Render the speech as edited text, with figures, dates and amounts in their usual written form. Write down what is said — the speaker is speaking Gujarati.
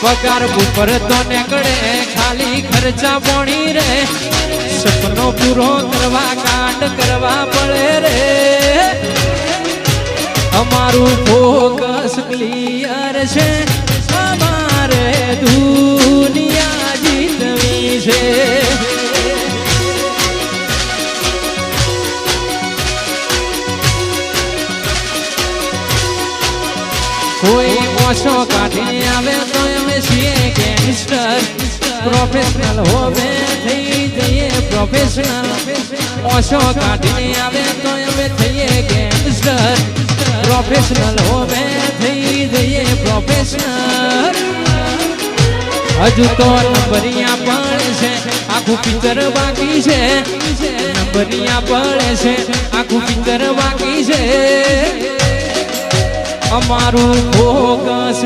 પગાર ઉપર તો નીકળે ખાલી ખર્ચા પોણી રે સપનો પૂરો કરવા કાંડ કરવા પડે રે અમારું ફોકસ ક્લિયર છે અમારે દુનિયા જીતવી છે કોઈ ઓછો કાઢી આવે તો અમે છીએ ગેંગસ્ટર પ્રોફેશનલ હોવે થઈ જઈએ પ્રોફેશનલ ઓછો કાઢી આવે તો અમે થઈએ ગેંગસ્ટર પ્રોફેશનલ હોવે થઈ જઈએ પ્રોફેશનલ હજુ તો નંબરિયા પડે છે આખું પિક્ચર બાકી છે નંબરિયા પડે છે આખું પિક્ચર બાકી છે અમારું ફોકસ